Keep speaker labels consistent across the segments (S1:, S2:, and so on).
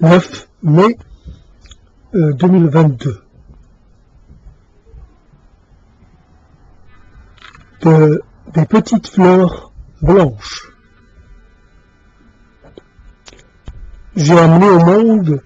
S1: 9 mai 2022. Des petites fleurs blanches. J'ai amené au monde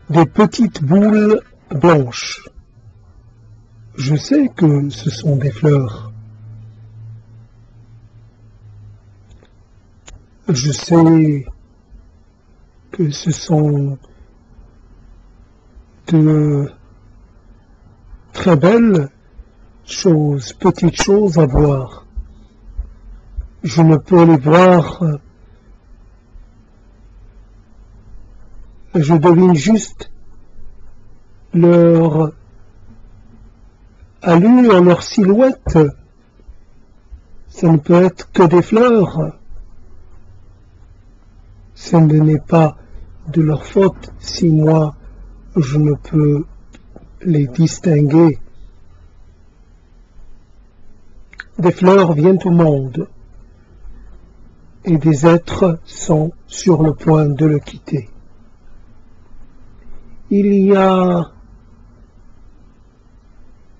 S1: des petites boules blanches. Je sais que ce sont des fleurs. Je sais que ce sont de très belles choses, petites choses à voir. Je ne peux les voir. Je devine juste leur allure, leur silhouette. Ça ne peut être que des fleurs. Ce n'est pas de leur faute si moi je ne peux les distinguer. Des fleurs viennent au monde et des êtres sont sur le point de le quitter. Il y a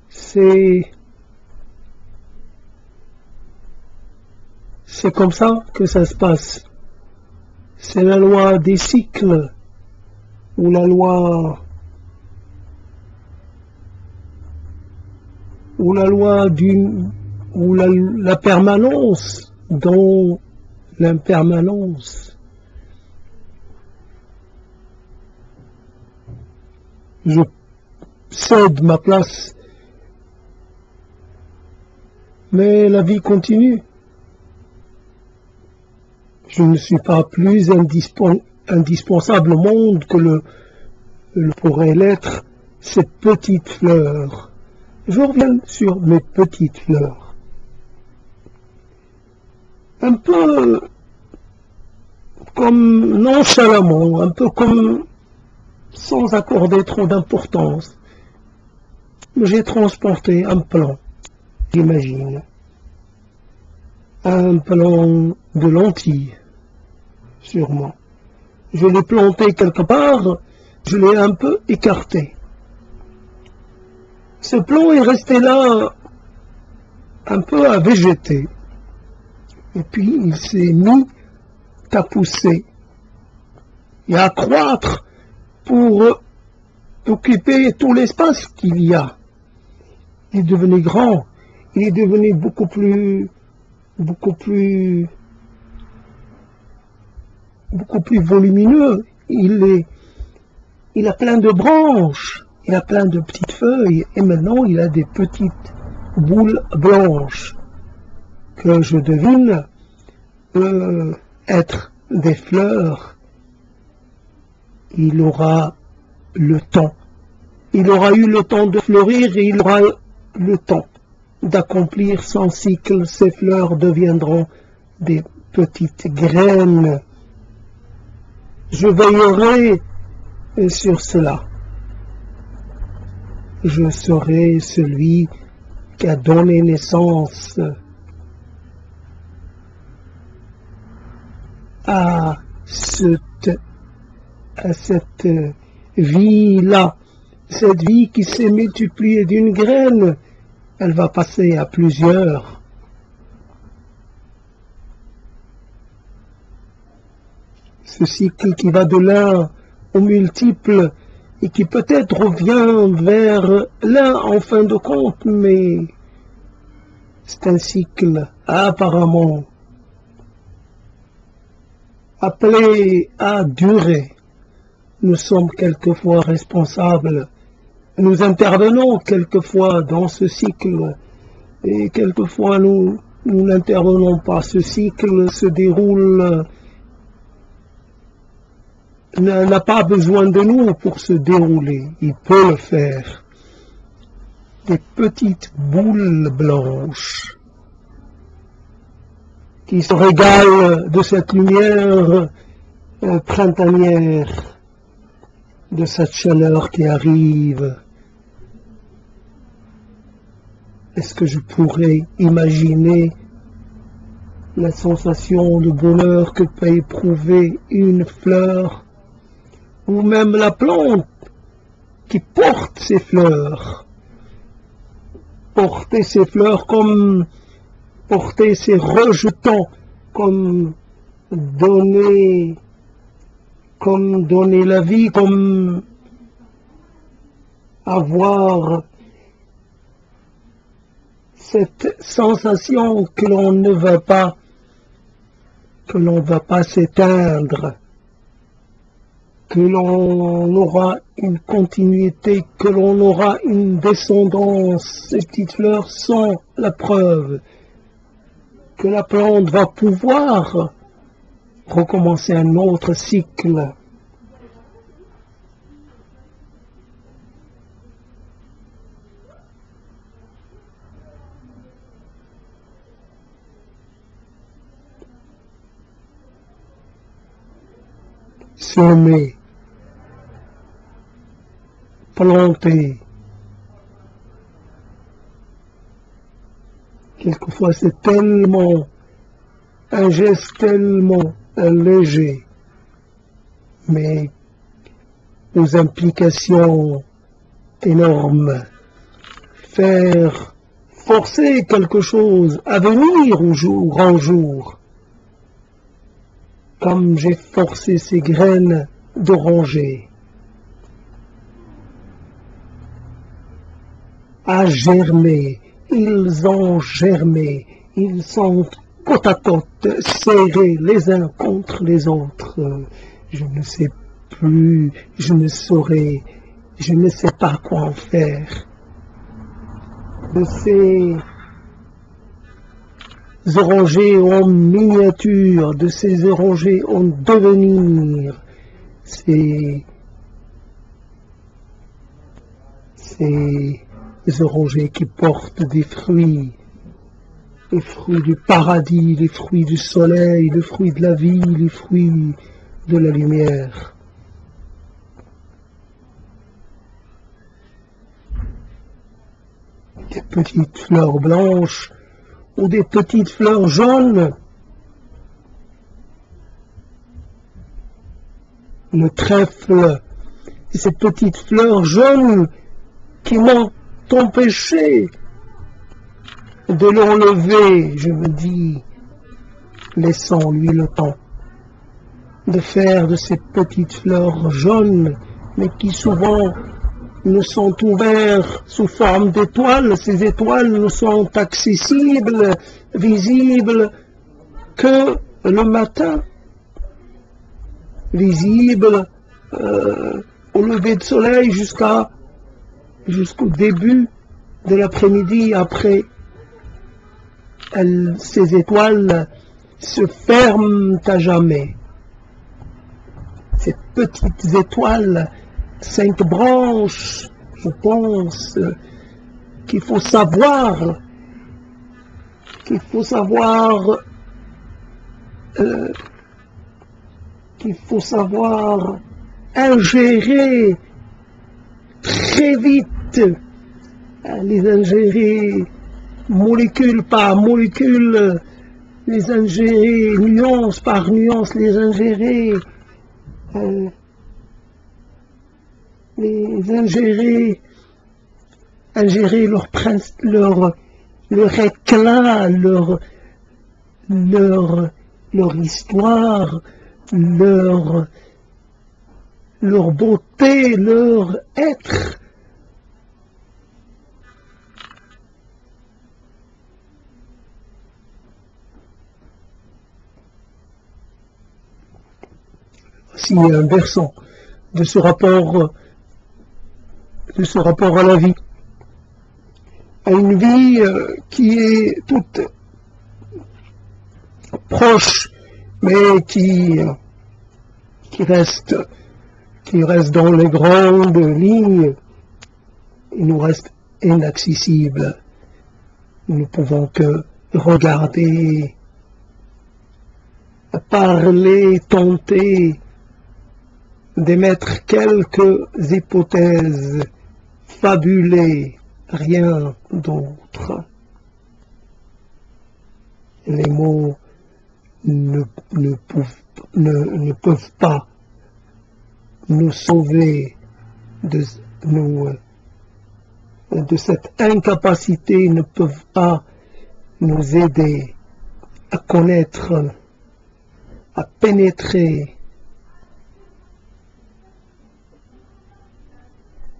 S1: c'est comme ça que ça se passe. C'est la loi des cycles, ou la loi ou la permanence dans l'impermanence. Je cède ma place, mais la vie continue. Je ne suis pas plus indispensable au monde que le pourrait l'être cette petite fleur. Je reviens sur mes petites fleurs. Un peu comme nonchalamment, un peu comme sans accorder trop d'importance. J'ai transporté un plan, j'imagine. Un plan de lentilles, sûrement. Je l'ai planté quelque part, je l'ai un peu écarté. Ce plan est resté là, un peu à végéter. Et puis il s'est mis à pousser et à croître pour occuper tout l'espace qu'il y a. Il est devenu grand, il est devenu beaucoup plus volumineux. Il a plein de branches, il a plein de petites feuilles, et maintenant il a des petites boules blanches que je devine être des fleurs. Il aura le temps. Il aura eu le temps de fleurir et il aura le temps d'accomplir son cycle. Ces fleurs deviendront des petites graines. Je veillerai sur cela. Je serai celui qui a donné naissance à cette vie-là, cette vie qui s'est multipliée d'une graine. Elle va passer à plusieurs. Ce cycle qui va de l'un au multiple et qui peut-être revient vers l'un en fin de compte, mais c'est un cycle apparemment appelé à durer. Nous sommes quelquefois responsables. Nous intervenons quelquefois dans ce cycle et quelquefois nous n'intervenons pas. Ce cycle se déroule, n'a pas besoin de nous pour se dérouler. Il peut le faire. Des petites boules blanches qui se régalent de cette lumière printanière, de cette chaleur qui arrive. Est-ce que je pourrais imaginer la sensation de bonheur que peut éprouver une fleur, ou même la plante qui porte ses fleurs. Porter ses fleurs comme porter ses rejetons, comme donner la vie, comme avoir cette sensation que l'on ne va pas, s'éteindre, que l'on aura une continuité, que l'on aura une descendance. Ces petites fleurs sont la preuve que la plante va pouvoir recommencer un autre cycle. Semer, planter. Quelquefois c'est tellement un geste tellement léger, mais aux implications énormes. Faire forcer quelque chose à venir au jour en jour, comme j'ai forcé ces graines d'oranger à germer. Ils ont germé, ils sont côte à côte, serrés les uns contre les autres. Je ne sais plus, je ne saurais, je ne sais pas quoi en faire de ces orangers en miniature, de ces orangers en devenir, ces orangers qui portent des fruits, les fruits du paradis, les fruits du soleil, les fruits de la vie, les fruits de la lumière. Des petites fleurs blanches ou des petites fleurs jaunes. Le trèfle et ces petites fleurs jaunes qui m'ont empêché de l'enlever. Je me dis, laissons-lui le temps de faire de ces petites fleurs jaunes, mais qui souvent ne sont ouvertes sous forme d'étoiles. Ces étoiles ne sont accessibles, visibles que le matin, visibles au lever de soleil jusqu'au début de l'après-midi. Après, ces étoiles se ferment à jamais. Ces petites étoiles, 5 branches, je pense qu'il faut savoir ingérer très vite, les ingérer molécule par molécule, les ingérer nuance par nuance, les ingérer leur éclat, leur histoire, leur beauté, leur être. Voici un versant de ce rapport à la vie, à une vie qui est toute proche, mais qui reste dans les grandes lignes, il nous reste inaccessible. Nous ne pouvons que regarder, parler, tenter d'émettre quelques hypothèses, fabuler, rien d'autre. Les mots ne peuvent pas nous sauver de cette incapacité, ne peuvent pas nous aider à connaître, à pénétrer,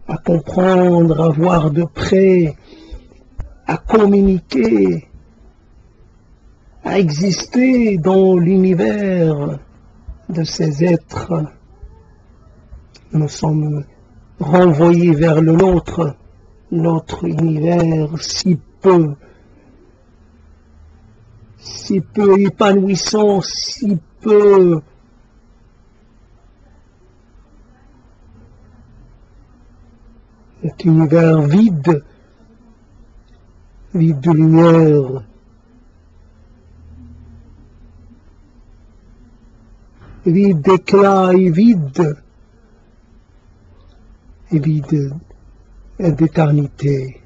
S1: à comprendre, à voir de près, à communiquer, à exister dans l'univers de ces êtres. Nous sommes renvoyés vers le nôtre, notre univers si peu épanouissant, si peu cet univers vide de lumière, vide d'éclat et vide d'éternité.